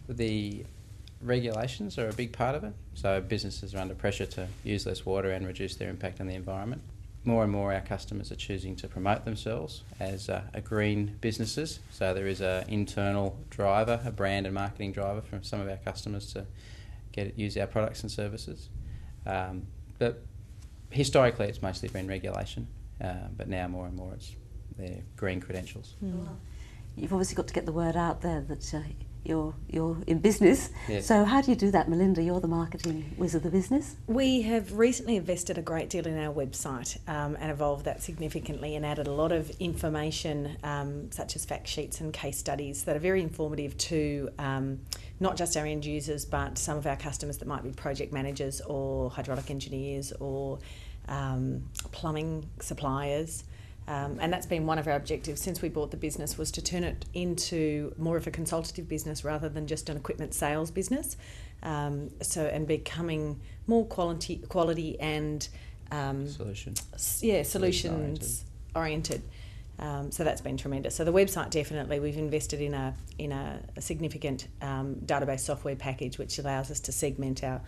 the regulations are a big part of it. So businesses are under pressure to use less water and reduce their impact on the environment. More and more our customers are choosing to promote themselves as a green businesses. So there is an internal driver, a brand and marketing driver from some of our customers to use our products and services. But historically it's mostly been regulation, but now more and more it's their green credentials. You've obviously got to get the word out there that you're in business. Yes. So how do you do that, Melinda? You're the marketing whiz of the business. We have recently invested a great deal in our website and evolved that significantly and added a lot of information such as fact sheets and case studies that are very informative to not just our end users but some of our customers that might be project managers or hydraulic engineers or plumbing suppliers. And that's been one of our objectives since we bought the business, was to turn it into more of a consultative business rather than just an equipment sales business. And becoming more quality and solutions oriented. So that's been tremendous. So the website, definitely, we've invested in a significant database software package which allows us to segment our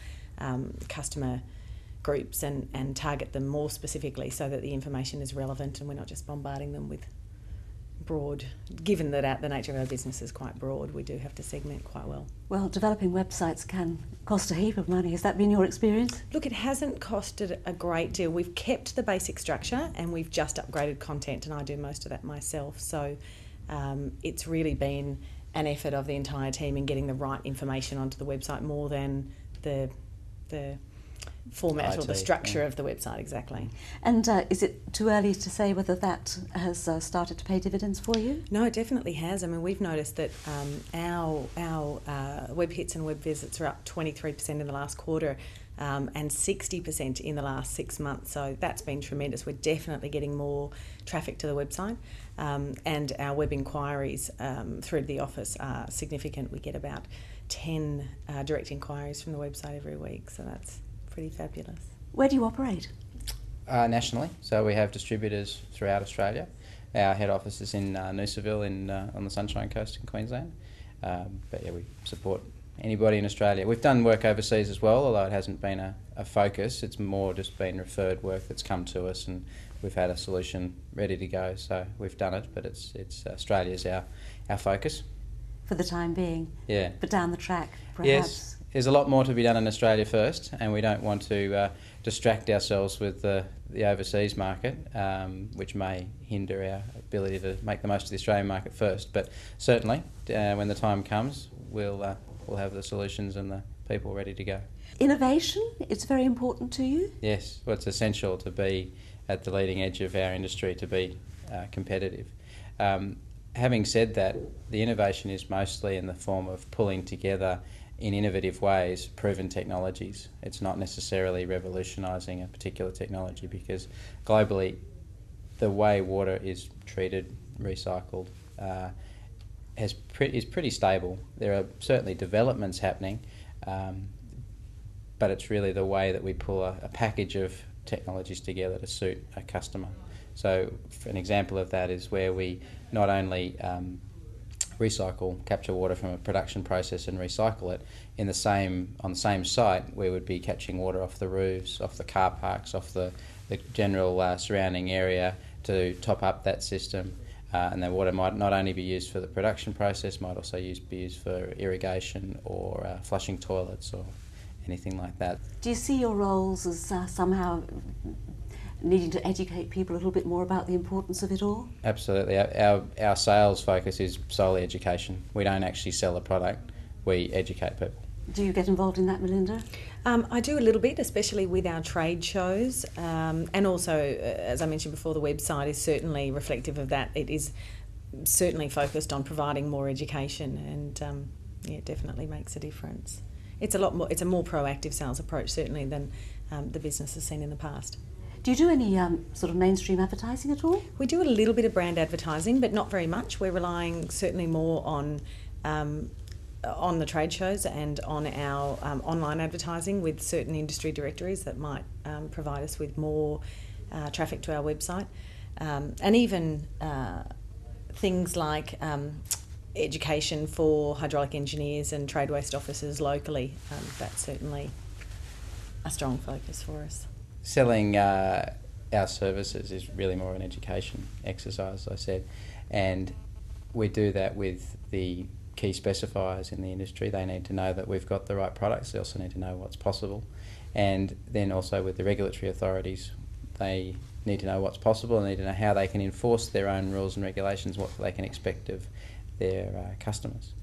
customer groups and target them more specifically so that the information is relevant and we're not just bombarding them with broad. Given that the nature of our business is quite broad, we do have to segment quite well. Well, developing websites can cost a heap of money. Has that been your experience? Look, it hasn't costed a great deal. We've kept the basic structure and we've just upgraded content, and I do most of that myself. So it's really been an effort of the entire team in getting the right information onto the website more than the format or the structure of the website, exactly. And is it too early to say whether that has started to pay dividends for you? No, it definitely has. I mean, we've noticed that our web hits and web visits are up 23% in the last quarter and 60% in the last 6 months. So that's been tremendous. We're definitely getting more traffic to the website, and our web inquiries through the office are significant. We get about 10 direct inquiries from the website every week, so that's pretty fabulous. Where do you operate? Nationally, so we have distributors throughout Australia. Our head office is in Noosaville on the Sunshine Coast in Queensland. But yeah, we support anybody in Australia. We've done work overseas as well, although it hasn't been a focus. It's more just been referred work that's come to us, and we've had a solution ready to go. So we've done it, but it's Australia's our focus. For the time being? Yeah. But down the track, perhaps? Yes. There's a lot more to be done in Australia first, and we don't want to distract ourselves with the overseas market, which may hinder our ability to make the most of the Australian market first. But certainly, when the time comes, we'll have the solutions and the people ready to go. Innovation, it's very important to you? Yes, well, it's essential to be at the leading edge of our industry, to be competitive. Having said that, the innovation is mostly in the form of pulling together in innovative ways proven technologies. It's not necessarily revolutionising a particular technology, because globally the way water is treated, recycled, is pretty stable. There are certainly developments happening, but it's really the way that we pull a package of technologies together to suit a customer. So an example of that is where we not only capture water from a production process and recycle it on the same site. We would be catching water off the roofs, off the car parks, off the general surrounding area to top up that system. And the water might not only be used for the production process, might also be used for irrigation or flushing toilets or anything like that. Do you see your roles as somehow needing to educate people a little bit more about the importance of it all? Absolutely. Our sales focus is solely education. We don't actually sell a product, we educate people. Do you get involved in that, Melinda? I do a little bit, especially with our trade shows, and also, as I mentioned before, the website is certainly reflective of that. It is certainly focused on providing more education, and it definitely makes a difference. It's a more proactive sales approach, certainly, than the business has seen in the past. Do you do any sort of mainstream advertising at all? We do a little bit of brand advertising, but not very much. We're relying certainly more on the trade shows and on our online advertising with certain industry directories that might provide us with more traffic to our website. And even things like education for hydraulic engineers and trade waste officers locally. That's certainly a strong focus for us. Selling our services is really more an education exercise, as I said, and we do that with the key specifiers in the industry. They need to know that we've got the right products. They also need to know what's possible, and then also with the regulatory authorities, they need to know what's possible. They need to know how they can enforce their own rules and regulations, what they can expect of their customers.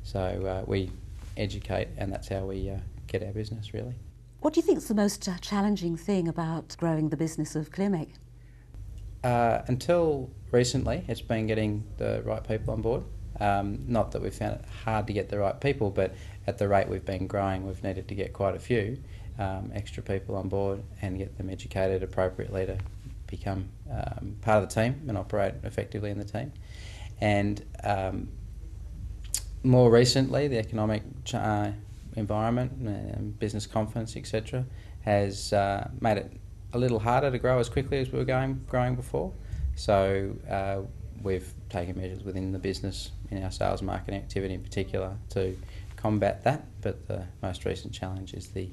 So we educate, and that's how we get our business, really. What do you think is the most challenging thing about growing the business of Clearmake? Until recently, it's been getting the right people on board. Not that we've found it hard to get the right people, but at the rate we've been growing, we've needed to get quite a few extra people on board and get them educated appropriately to become part of the team and operate effectively in the team. And more recently, the economic environment, business confidence, etc., has made it a little harder to grow as quickly as we were growing before. So we've taken measures within the business, in our sales marketing activity in particular, to combat that. But the most recent challenge is the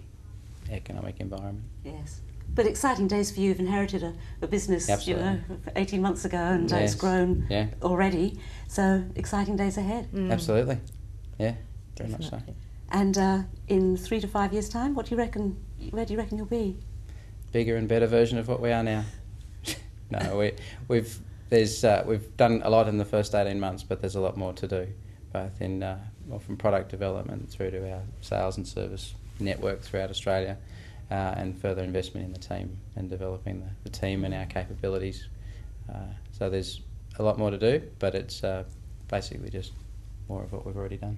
economic environment. Yes. But exciting days for you. You've inherited a business, Absolutely. 18 months ago, and Yes. it's grown Yeah. already. So exciting days ahead. Absolutely. Yeah, very much so. Definitely. And in 3 to 5 years' time, what do you reckon? Where do you reckon you'll be? Bigger and better version of what we are now. No, we've done a lot in the first 18 months, but there's a lot more to do, both in from product development through to our sales and service network throughout Australia, and further investment in the team and developing the team and our capabilities. So there's a lot more to do, but it's basically just more of what we've already done.